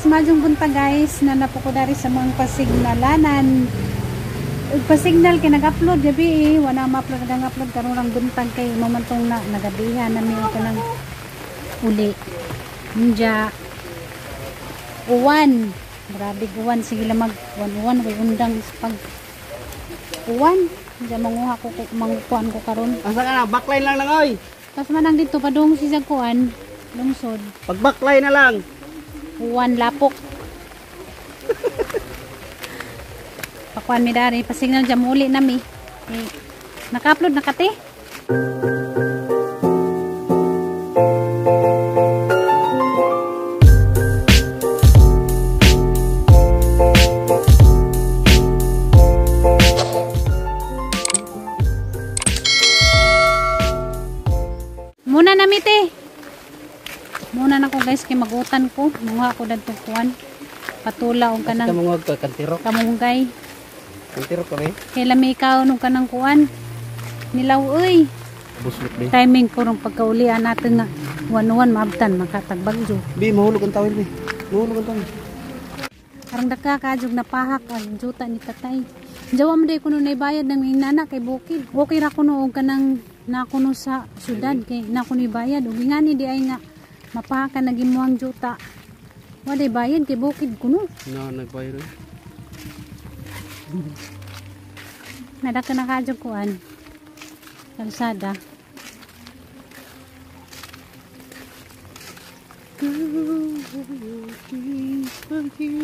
guys, majong bunta guys na napuko dari sa mga pasignalanan. Ug pasignal kay nag-upload gabi wala ma-upload nag-upload karon lang buntag kay momantong na nagabihan na mi kanang uli. Ninja uwan. Grabe uwan sige lang mag uwan way undang pag uwan. Ninja manguha ko mangukuan ko karon. Asa ka na? Backline lang oy. Tas manang dito padung si kuan lungsod. Pag backline na lang. Uwan lapok. Pakuan mi dari pasignal jam uli nami. Naka-upload na kate. Muna nami te. Muna na ko guys kay magutan ko. Munga ko dadto kuan. Patula og kanang kamungog ka kantiro. Kamunggay. Kantiro ko ni. Kay lami ikaw nung kanang kuan. Nilaw euy. Buslot bi. Timing ko rong pagkaulian natin nga wan-wan maabtan makatagbagjo. Bi mahulog ang tawil bi. Mahulog ang tawil. Karang daka kajog na pahak ang juta ni tatay. Jawa mo day kuno nay bayad ng inana kay bukid. Okay ra kuno og kanang na kuno sa syudad kay na kuno bayad ug ngani di ay nga mapahakan na gimuang juta. Wala bayad kay bukid kuno. Na nagbayad. Nadaka na kadyo kuan. Kalsada.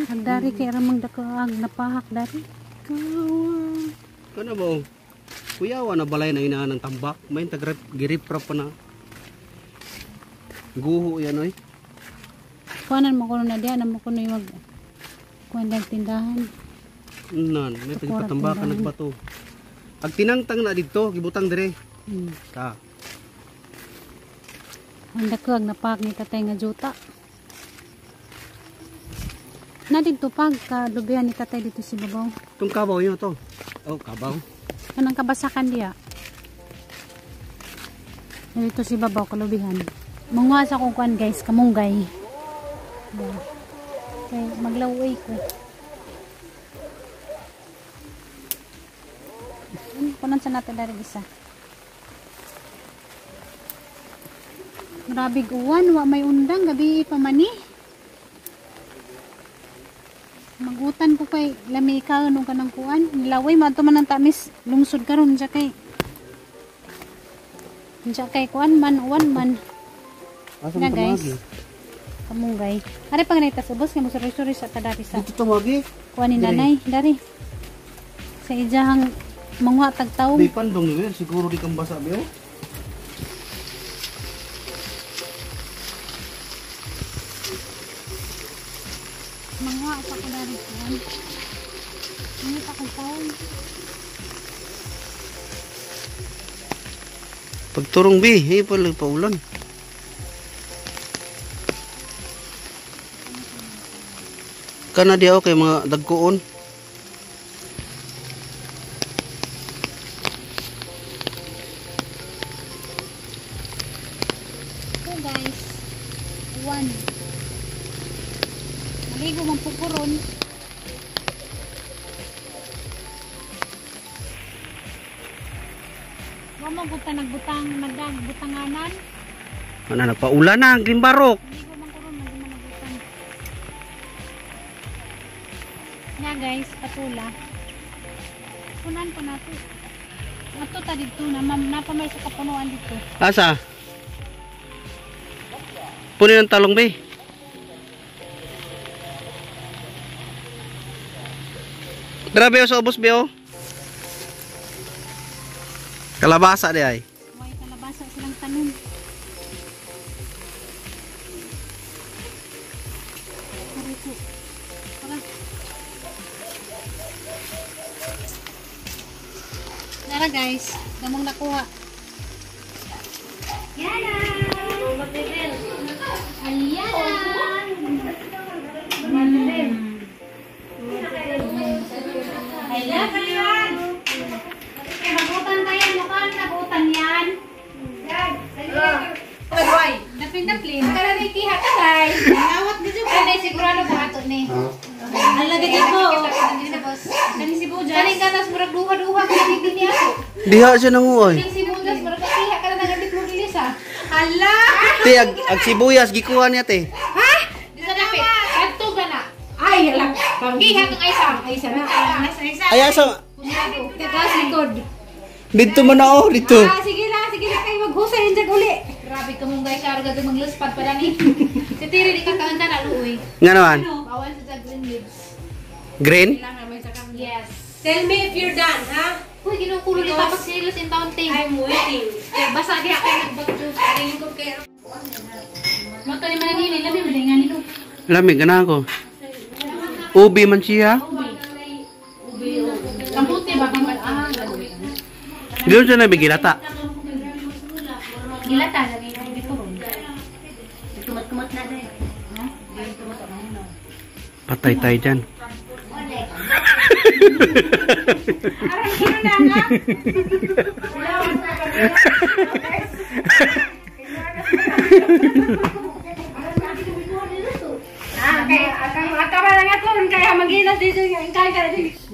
Hagdari kay ramang dakaag napahak dari. Kana mo? Kuyawa na balay na inahan ng tambak. May girip-rap pa na. Guho yan oy. Kuanan mo kuno na diyan mo kuno yung mag kuan dag tindahan. Nan, may patambakan nagbato. Ag tinangtang na dito, gibutang dire. Ka. Ang dakaag napahak ni tatay nga juta. Na dito pag kalubihan ni tatay dito si babaw. Itong kabaw yun to. Oh, kabaw. Anong kabasakan diya? Dito si babaw kalubihan. Manguha sa kong kuan guys, kamunggay. Okay, maglaway ko. Kunan sa natin dari isa. Grabe uwan, wa may undang gabi pa mani. Magutan ko kay lami ka nung kanang kuan. Nilaway man to man ang tamis lungsod karon sa kay. Diya kay kuan man uwan man. Na guys. Kamunggay. Ari pang nita subos kay mo suri-suri sa kadari sa. Dito tumagi. Kuan ni nanay dari. Sa ijahang manguha tag tawo. Di pandong ni siguro di kang basa biyo. Manguha pa ko dari kuan. Ini pa kang tawo. Pagturong bi, pala paulan. Kana di ako kay mga dagkoon. So guys, uwan. Maligo man po ko ron. Wala nagbutang nagbutanganan. Ano nagpaulan na ang glimbarok. Maligo man ko ron, nagbutang. Nga guys, patula. Punan po nato. Ato ta dito na napamay sa kapunuan dito. Asa? Punin ang talong be. Grabe sa ubos be oh. Kalabasa di ay. May kalabasa silang tanom. Tara. Tara guys, damong nakuha. Yana! Nagutan tayo, mukhang nagutan yan. Dapin-dapin. Kala may kiha ka guys. Nangawat dito. Kala sigurado ba ni. Ang lagay ko. Kani si Bujas. Kaling ganas murag duha-duha kani din niya ako. Diha siya nanguoy. Kaling si Bujas murag kiha ka na nang diplo release ha. Hala! Te, ag sibuyas, gikuha niya, te. Ha? Di sa dapit. Adto ka na. Ay, hala. Kiha kang isa. Ay, isa na. Ay, asa. Tagas likod. Dito man na, oh, dito. Sige na kayo maghusay yung uli. Grabe ka mong guys, araw gagawin magluspad pa lang eh. Si Tiri, di ka kaanda na luoy. Nga naman. Bawal sa green leaves. Green? Yes. Tell me if you're done, ha? Uy, ginukulo ni Papa Silos in taunting. I'm waiting. Basa diha kayo nagbagyo. Aring ko kayo. Mato ni mananini, labi mo nga nito. Lamig, ganahan ko. Ubi man siya. Kamputi ba kang ah, Doon siya na bigilata. gilata lagi dito ron. Kumat-kumat na din. Patay tayo dyan.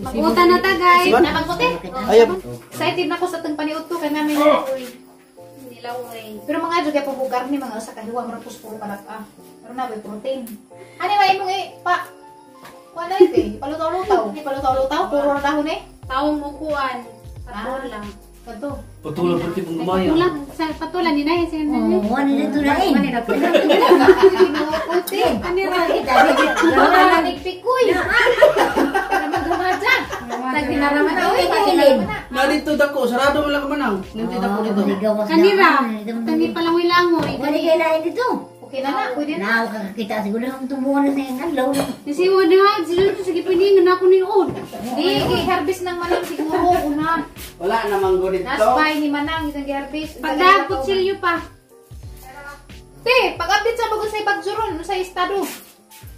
Mag-uta na ta, guys. Napagputi. Ayop. Excited na ko sa tong paniud ko kay namin nilawoy. Pero mga jud kay pubugar ni mga usa ka duwa mara puro panak ah. Pero na bay protein. Ani ba imong pa? Wala ite, palutaw-lutaw. Di palutaw-lutaw puro ra dahon eh. Taong upuan. Patulang. Kadto. Patulang pati pong gumaya. Patulang. Sa patulang ni Nay. Wala dito na eh. Puti. Kanira. Wala nagpikoy. Nagdumadya. Nagtinaraman na oy, patilin. Na dito dako, sarado mo lang manang. Nintay dako dito. Kanira. Tangi palang wilangoy. Wala kayo lain dito. Okay na na, pwede na. Nakakakita siguro ang tumuhan na sa iyong alaw. Kasi wala. Sila sige piningan ako ni Od. Di, harvest ng manang siguro una. Wala namang go dito. Naspay ni manang itong harvest. Pagdagpot silyo pa. Te, pag-update sa bago sa Bagjuron sa estado.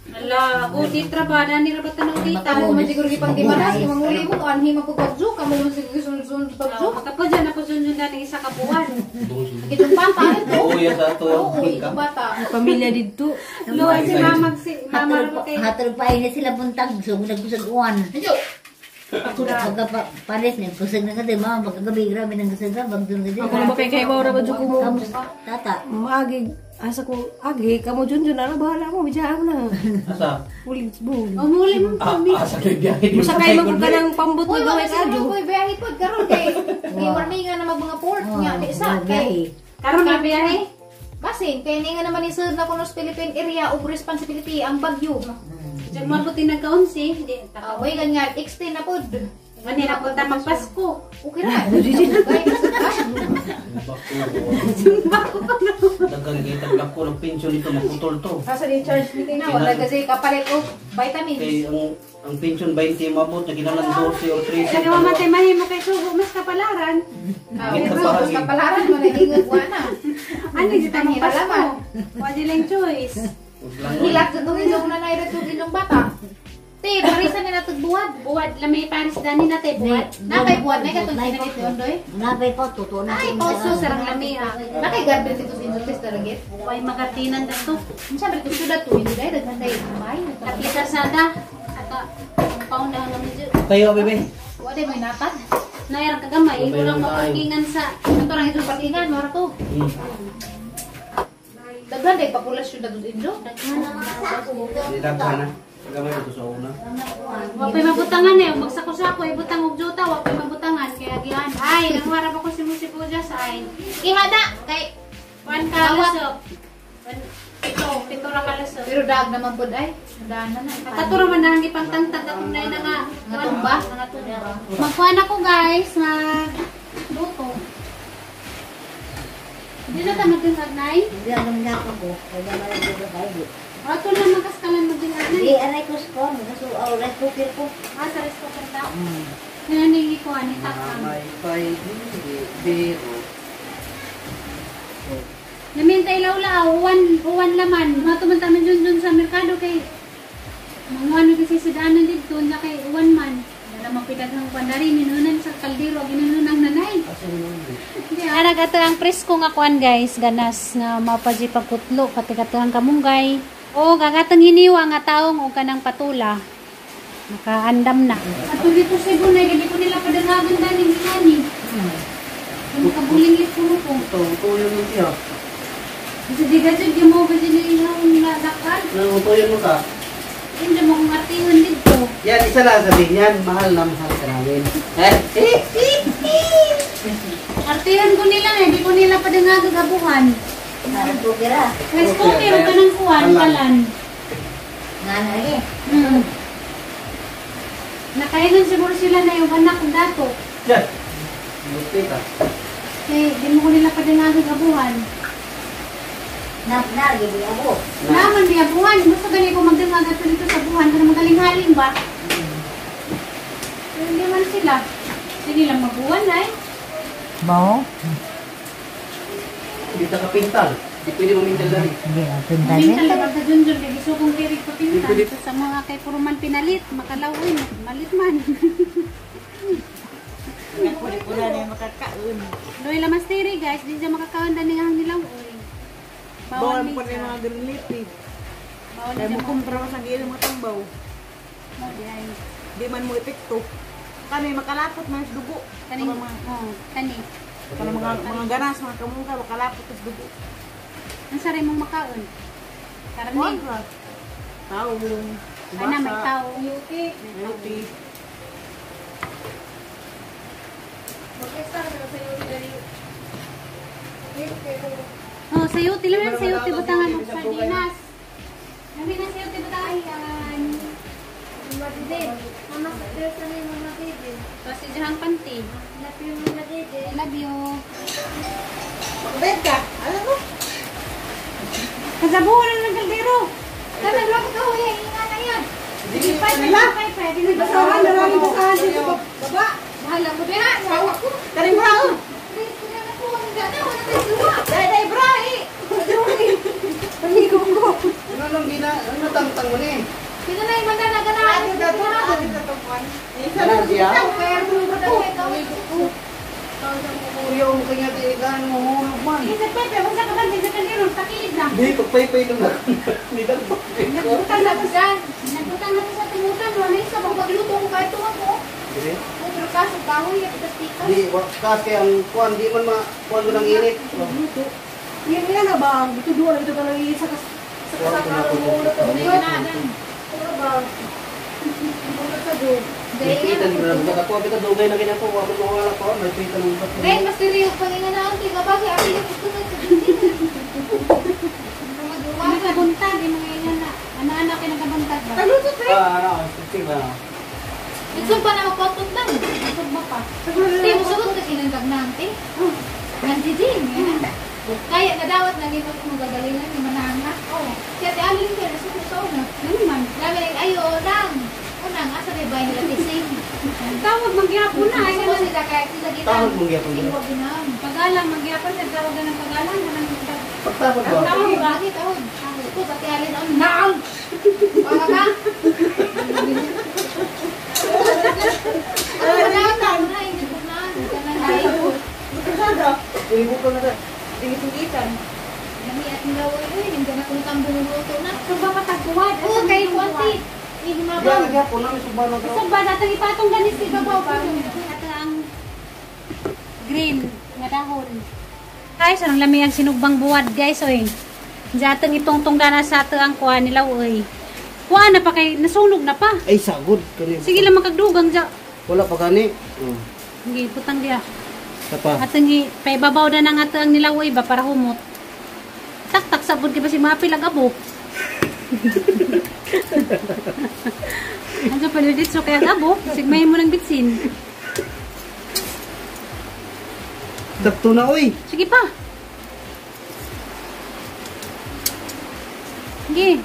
Ala, ako di trabada ni rabatan ng dita. Tamo man siguro gipang dimanas, imong uli mo anhi magpagjo, kamo mo siguro sunod-sunod pagjo. Tapos dyan ako sunod na isa ka buwan. Kitong bata ito. Oo, yan sa ito. Oo, ito bata. Pamilya dito. Luwan si mama rin kay. Hatol pa na sila buntag. So, nagkusag-uwan. Pagkapalit na, kusag na ka din, mama. Pagkagabi, grabe ng kusag ka. Bagdun ka din. Ako na ba kay Maura ba dyan mo? Tata. Maagi, asa ko, agi, kamo dyan dyan, ano, bahala mo, bidyahan mo na. Asa? Uling, boom. O muli mo kami. Asa kayo biyahe. Masakay mo ka ng pambut Uy, na wala gawin si adyo. Uy, biyahe po, karon kay. May warning nga na mga port nga, di sa kay. Karon na biyahe. Basin, kaya ni nga naman ni Sir na kuno sa Philippine area of responsibility ang bagyo. Diyan mo puti nagkaunsi. Di ta. Away ganyan, extend na pod. Manira po ta magpasko. Okay na. Gay na Dagang gitag ako ng pensyon dito, maputol to. Asa di charge ni na wala kasi kapalit og vitamins. Kay ang pension 20 mabot na kinalang 12 o 13. Kani mamatay mahimo kay sugo mas kapalaran. Mas kapalaran mo na ingat wa na. Ano di ta magpasko? Wala lang choice. Hilak sa tungin yung nanay rin tugin yung bata. Te, parisan nila itong buwad. Buwad lamay paris dani na tay buwad. Napay buwad na katong sinanit yun doy. Napay po, totoo na. Ay, pauso sarang lami ha. Nakay garden dito sa industries target. Way magatinan dato. Siyempre, ito sudat to. Hindi dahil daghan tayo. May, Kapita sada. Ata paundahan naman dito. Kayo, bebe. wala may natad. Nairang kagamay, walang mapagingan sa Ito lang itong parkingan, mara to. Daghan tayo populasyon na doon indo. Nilagwa na. Gamay ito sa una. Wapay mabutangan eh, magsako-sako, ibutang og juta, wapay mabutangan, kaya gihan. Ay, nangwarap ako si Musipujas, ay. Ihada, kay 1 kalasop. Pito ra kalasop. pero dag naman po ay. Daan na na. Taturo man nang ipangtangtag atong nay na nga. Nga tumba, nga tumba. Magkuhan ako guys, luto. Hindi na ta magdingag nay. Hindi alam na ako. Kaya malang dito kayo. Ato lang magkaskalan magdingag nay. Hindi, aray ko sa kaso, rice cooker ko. Sa resto ka ta. Nananigi ko ani takam. May pay biro. Namintay law-law, uwan laman. Matuman taman dun sa merkado kay mga ano kasi sa daanan dito na kay uwan man. Wala mapidaghang pandari, minunan sa kaldero, ginunang nanay. Ana gato ang presko nga kuan guys, ganas nga mapaji pagkutlo, pati katang kamunggay. O, kagatang hiniwa nga taong o kanang patula. Nakaandam na. Ato dito sa Bunay, hindi ko nila padalagan na ni Hani. Yung kabuling puro ko. Ito yung siya. Kasi di gadget yung mga kasi yung lalakad. Ito yung ka. Hindi mo kong artingan dito. Yan, isa lang sabihin yan. Mahal na mahal ka namin. Artingan ko nila hindi ko nila padangagabuhan. Narang po kira. May scooter ka ng kuwan, kalan. Nga na eh. Nakaingan siguro sila na yung anak ko dato. Yan. Buti ka. Eh, di mo ko nila padangagabuhan. Nagiging ako. Naman niya buwan. Gusto ganyan ko magdangagat dito sa buwan. Kaya magaling-haling ba? Pero hindi man sila. Sige lang mabuwan na eh. Mo? Hindi ka kapintal. Hindi pwede mamintal dali. Hindi ako pintal Mintal eh. na sa Junjun. Kaya gusto kong kirig pa pintal. Hindi. Sa mga kay puro man pinalit. Makalawin. Malit man. Wala na yung makakaon. Doy lamas tiri guys. Di siya makakaon dani ang nilaw. Bawal pa na yung mga granite. Bawal Dahil na mo kumpra ka sa gilid mga tambaw. Di man mo epekto. Kani makalapot man sa dugo. Kani. Para mga, Kani. para mga ganas, mga kamungka, makalapot sa dugo. Ang saray mong makaon. Karne. Huwag ka. Tao. Ay na may tao. Healthy. Oh, sayuti lang sayuti butangan mo sardinas. Nabi na sayuti butangan yan. Din. Mama, there's a name Mama Dede. Kasi jahang panty. Love you Mama Dede. Love you. Bed ka. Alam mo? Kasabuhan na ng kaldero. Kana lang ka hoy, ingat na yan. Hindi pa nila. Pwede na Basahan na lang yung basahan dito sa baba. Bahala mo din ha. Sawa ko. Karing brao. Day brai. Paligo ko. Ano lang ano tangtang mo ni? Sino na yung manda na ganahan? Ano siya? Pero mo daw kay gawin ko. Kuya mo kanya tiigan mo hulog man. Isa pa, pero sa kaban din sa kaldero, takilid lang. Hindi, pagpaypay ka na. Hindi na ba? Nagutang na po dyan. Nagutang na po sa tumutan. Wala yung sa pagluto ko kahit tungan mo. Hindi. Pero kaso, kahoy, at itastikas. Di, kasi ang kuwan, di man kuwan mo ng init. Yan nga na ba? Ito doon. Ito ka lang isa ka sa kasakalan mo. Hindi ka na, dan. Ano ba? Ano ka doon? May pita, di ba na bukat ako. Pita, dugay na ganyan po. Wapit mo wala ko. May pita ng bukat. Dahil mas tiriyo pang inganaan, tiga bagay, ako yung gusto na sa Mga kabuntag, yung mga ingan na. Anak-anak yung nakabuntag ba? Taluto, pre. Ano, sisig ba? Ito pa na magpatot lang. Ito ba pa? Hindi, musugot kasi ng gagnante. Nanti din, yan. Kaya nadawat na gito kung magagalingan yung mananga. Oo. Kaya ti alin ka, nasugot sa una. Ano man? Lami lang, ayo, lang. Unang, asa rin ba yung latising? Tawag, magyapon na. Ay, naman sila, kaya sila kita. Tawag mong gyapon na. Iwag ginaan. Pagalang, magyapon, nagtawag na ng pagalang. Pagtapos ba? Tawag, bakit? Tawag. Ito, pati alin, ano? Naam! Baka ka? Ibu ka na ka. Tingit-tingitan. Nami at nilaway ko, hindi na kung tambong luto na. So ba matagpuan? Oo, kay Kuanti. Hindi Diyan, mabang. gyapon na. May subano ka. So ba, datang ipatong ganis di babaw ba? Ito ang green nga dahon. Guys, anong lami ang sinugbang buwad guys, oy. Datang itong na sa ato ang kuha nila, oy. Kuha na pa kay, nasunog na pa. Ay, sagod. Kani. Sige lang magkagdugang dyan. Wala pa kani. Sige, putang dia. Sa pa. At ang paibabaw na ng ato ang nilawoy ba para humot. Tak-tak sabod di ba si Mapi lagabo. Ang kapalulit so kaya gabo. Sigmahin mo ng bitsin. Sakto na, oy. Sige pa. Sige.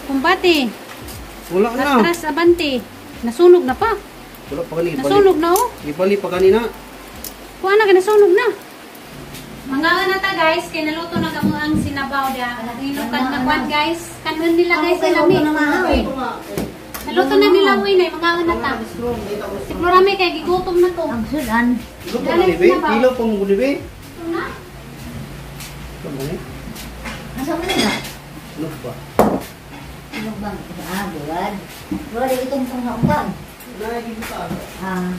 Kumbate. Wala na. Atras abante. Nasunog na pa. Wala pa kani. Nasunog na oh. Ipali pa kanina. Kuha na ka, nasunog na. Mga na ta guys, kaya naluto na kamo ang sinabaw da. Inukan na kwan guys. Kanon nila guys sa lami. Naluto na nila uy na, mga na ta. Si Florame kay gigutom na to. Ang sudan. Ilo pa kani, be? Ilo pa mo guli, be? Na? Ito mo ni? Nasa mo nila? Ano ba? Ano bang? Buwan. Buwan, itong panghampang. Ah.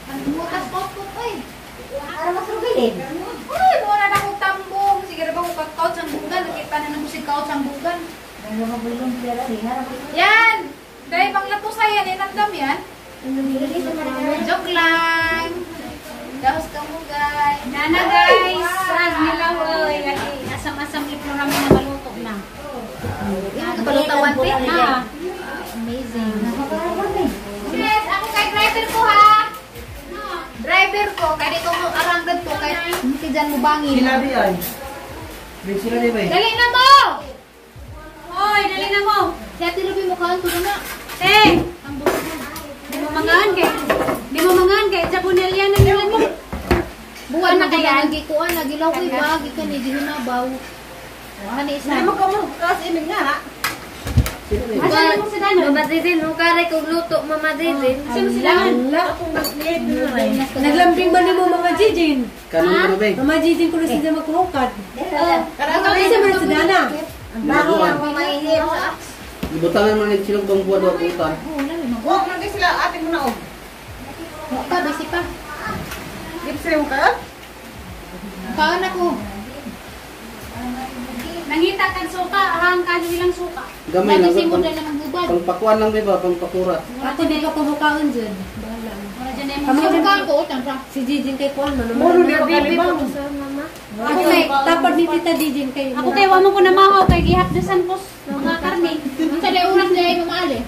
Ang butas ko po ay. Para masurugilin. Uy, muna na akong tambong. Sige na ba kung kakaut sa bugan. Nakita na ng musik kaut sa bugan. Ang mga bulong pera, harap ito. Yan! Dahil pang lato saya, ninandam yan. Ang lumilili sa mga Joke lang. Dahos ka mo, guys. Nana guys, ang nilaw oy, asam-asam iplo namin na maluto na. Yung kapalutawan, te. Ha? Amazing. Nakakarapan eh. Yes, ako kay driver ko, ha? Driver ko, kaya dito mo aranggad ko, kaya hindi dyan mo bangin. Sinabi ay. Sinabi ba eh? Dali na mo! Oy, dali na mo. Si Ate Ruby mo kaan, tulo na. Eh, di mo mangaan kay. Di mo mangaan kay Jabunel yan ang ilan mo. Buwan na Ano kaya kaya? nagikuan, nagilaw ko ibagi ka ni Gihinabaw. Hani isa. Ano ka mo? Kasi inig nga na. Asa mo si Danon? Mama Didin, hukare kong luto, Mama Didin. Asa mo si Danon? Wala akong nag-need na rin. Naglambing ba ni mo mga Jijin? Kanong ano ba eh? Mga Jijin ko na siya magkuhukad. Karang Ano kasi man si Dana? Ang bago ang pamainip. Ibutangan man yung silog bang buwan o butan. Huwag na kayo sila ate mo na o. Pa, bisi pa. Gips rin mo ka? Kaan ako. Nangita kang suka, ahang ka nilang suka. Gamay lang. Dati si Muda na magbubad. Pangpakuan lang ba? Pangpakurat. Ate di ka pumukaon dyan. Wala dyan na Kamo yung kaan ko, utang pa. Si Jijin kay Kuan mo. Muro Naman na na bibi kalibang. po sa Mama. Ako kay tapad ni Tita Jijin kay Ako kay wamo ko na mahaw kay gihapdasan ko mga karne. Ang tali ulang niya ay mamaali.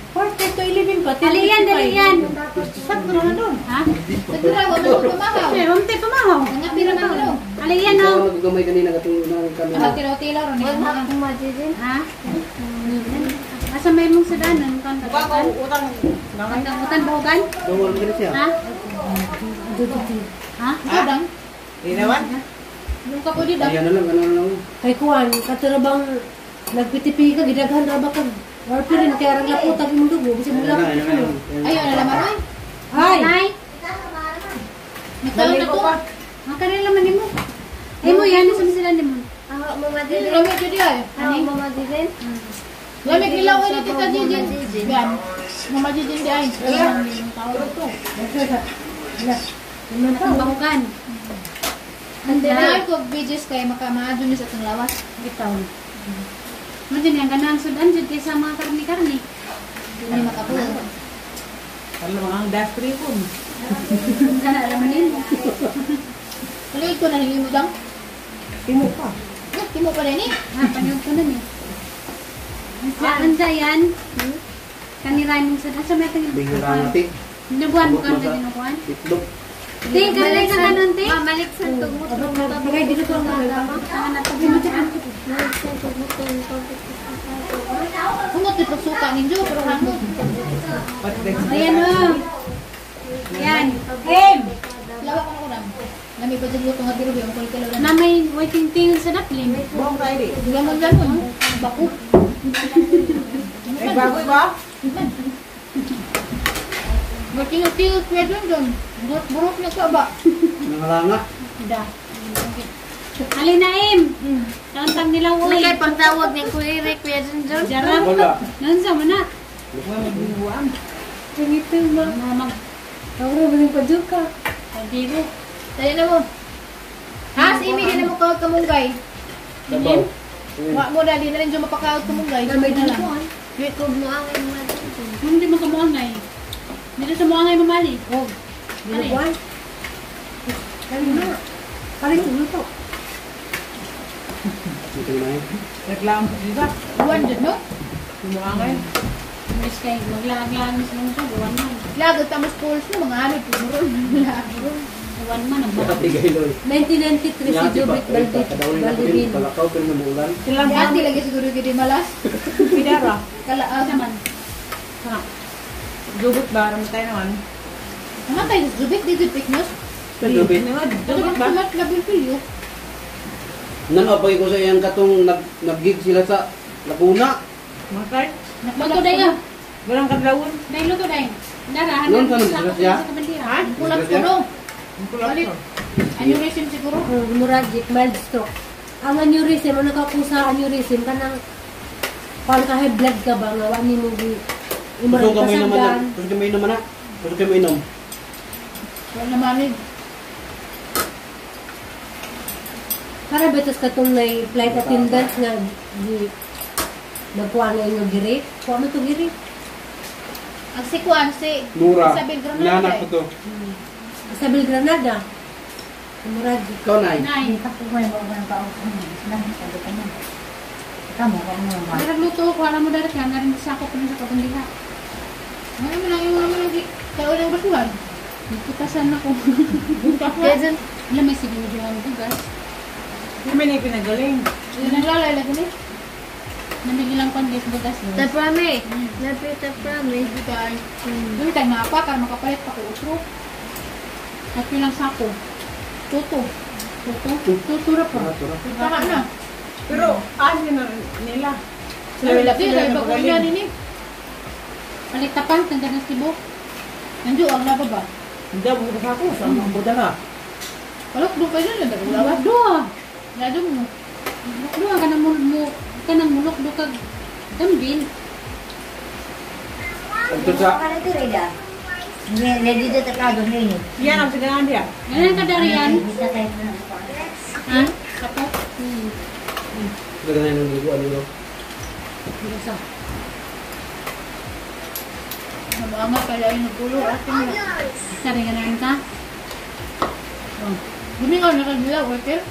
40 to 11 pa. Dali yan. Sakto naman doon. Ha? Nagtira ko, ano kumahaw. Eh, humti pamahaw. Ang pira man ilo. Ali yan Ikaw oh. nagagamay kanina katong nang Ang kanina. tiraw-tiraw ron. Huwag na akong Madidin. Ha? Asa may mong sedanan kan katakan? Utang. Utan buhugan? Tungol mo siya. Ha? Ha? Udang. Di naman. Nung ka po di daw. Ayan na lang, ano na lang. Kay Kuan, katurabang nagpitipi ka, gidaghan raba ka. Or rin, kaya rin laputag yung dugo. Kasi mo Ayan na, lang. ayan na. Ayun na naman ay. Ay! Nay, Nagkaroon na Balik ko to. pa. ang kanila man mo. Ay mo yan sa sila ni mo. Ako, Mama Dili Didin. lamig jud ay. Ako, Mama Didin. Lamig ilaw ini tita Jijin. Yan. Mama Jijin di ay. Ang bahugan. Hindi na ko videos kay makamaadyo ni sa itong lawas. Bitaw. Mo din yang ganang sudan jud kay sa mga karni-karni. Hindi makapulo. Alam mo, ang dastri ko. Kana alam man Tuloy ko na rin yung udang. Timo pa. Timo pa rin eh. Ha, panyog ko na ni. Anja yan. Kanira mong sudan sa may tingin. Bigla natin. Nabuan mo kan dinukuan. Itlog. Di kanay ka kanon ti. Mamalik sa tugmot. Bagay dito ko ang Tangan na to mo Hungot ito suka ninyo. Pero hangot. Ayan o. Yan. Em! Lawak ko na ko lang. Nami pa dyan luto nga biro yung kulit lang. Na may waiting tingin sa naplim. Buong tayo di. Gamon-gamon. Baku. Eh, bagoy ba? Matingot-tingot kaya dun. Burot na ka ba? Nangalanga. Da. Alinaim. Kantang nila uy. Kaya pagtawag ni Kuya Eric, Kuya Junjun. Jarang. Wala. Nansa mo na. Tingito ba? Mamag. Ako na ba yung pajuka? Pagdigo. Dali na mo. Ha? Si Imi, din mo kawag kamunggay. Dabaw. Wa mo na, di na rin dyan mapakawag kamunggay. Gamay na lang. Record mo ang Mama Didin. Hindi mo kamuangay. Dito sa muangay mamali. Oh, dinuguan. Kanina. Paling luto. Ito na yun. Reklamo diba? Buwan dyan, no? Tumuangay. Miss kay maglag-lag sa mga buwan man. Lagod tamos pools mo, mga ano, tumuron. Buwan man ang Baka tigay loy. 1993 si Jubit Baldivin. Palakaw pero namulan. Silang Yan, di lagi siguro gini malas. Pidara. Kalaaw naman. Jubit ba? Ramay tayo naman. Namatay, zubit, di zubit, no? Lubit. Jubit ba? Sumat, labil pilyo. Nanapay ko sa iyang katong nag-gig sila sa Laguna. Matay. Luto dayo. Walang kadlawon. Dahil luto dayo. Dara, Noon hanap ka sa nagsulat siya? kabandira. Ha? Kulang ko, no? Ang kulak Balik. ko. Aneurysm siguro. Hemorrhagic, mild stroke. Ang aneurysm, ano ka po sa aneurysm, kanang parang ka high blood ka ba, nga wani mo di Gusto ka may naman na. kasagdan. Gusto ka may naman na. Gusto ka may inom. Wala naman Para ba ito katong na flight attendant nga di nagkuha na yung giri? Kuha mo ito giri? Ang si Kuan, si Nura. Isabel Granada. Inanak ko to. Sa Belgranada. Hemorrhagic. Ikaw, Nay. Nay. Hindi ka po may mga tao. Sinahin ka doon naman. Kamu, kamu naman. Ang nagluto ko, alam mo dahil kaya narin sa ako pa sa kabandiha. Ano mo lang yung mga lagi. Kaya ulang basuhan. Nagputasan ako. Kaya dyan, Alam, may sige mo dyan ang bugas. Kami na pinagaling. Yung naglalay lagi ni. Namigilang pandis bugas. taprame. Lapit taprame. Bigay. Doon tayo nga pa, kaya makapalit pa ko utro. At pilang sako. Tuto. Tutura pa. Tama na. Pero, asin na nila. Sabi lagi, dahil bago niya nini. Palitapan, tanda ng tibok. Nandiyo, ang laba ba? Hindi mo bukas ako sa mga buda na. Palok doon kayo na, nagulawa. Dua. Lado mo. Dua ka nang mulok. Ka nang mulok do kag gambin. Ito sa... Ano ito, Reda? Hindi dito takado ngayon. Yan ang sigahan dia. Yan ang kadarian. Bisa kayo na. Ha? Kapo. Gagana ng ligo, ano? Bisa. Namanga kaya yung nagkulo. Atin mo. Saringan ka. Gumingaw na kanila, worker.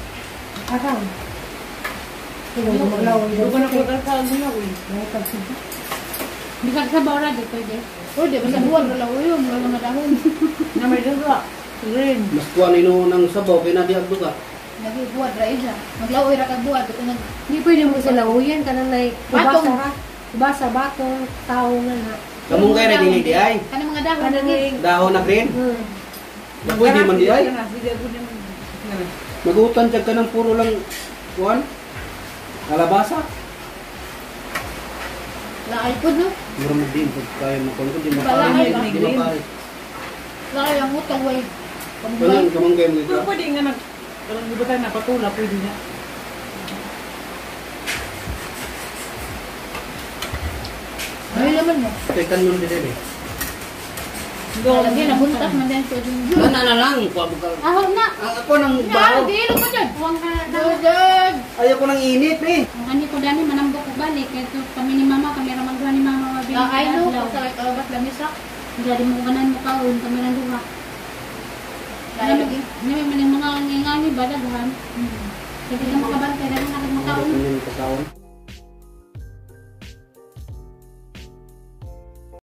Akang. Sige, gumaglaw. Doon ko na po sa niya ko. Di ka sa bawra di pwede. O, di ba sa buwan, wala ko yun. Wala mga dahon. Na may dala. Green. Mas kuha nino ng sabaw, kaya nadiag ka. Lagi buwan, raisa. Maglaoy ra ka buwan. Ito nag... Hindi pwede mo sila uyan ka nang nai Batong. ubasa. Ubasa, batong, tao nga na. Kamong kayo na din di ay. Kanang mga dahon. Ano lagi. ni? Dahon na green. Hmm. Pwede man di ay. Sige, pwede man. Magutan siya ka ng puro lang kuhan. Kalabasa. Laay po, no? Meron din pag kaya mo kung di Wala, makain. ay, Di makain. Laay ang utang, way. Kanang kamong kayo mo Pero ito. pwede nga nag... Parang gubatan na patula, pwede na. Ay, naman mo. Kaya kanon din eh. Lagi, nabuntas man din. Ano na lang, kuha mo ka. Aho na. Ako nang Ano, baho. di, ilo ka dyan. Huwag ka na. Dyan. Ayaw ko nang init eh. Ang hani ko dani manambok ko balik. Kaya kami ni mama, kami ramang ni mama mabili. Ay, no, pasakay ka ba't lamisak? Jadi mo kanan mo kaon kami nang duha. Laay lagi. Nami man yung mga ngingani badaghan. Jadi ka makabantay dahil nakag makaon. Ano yung kasaon?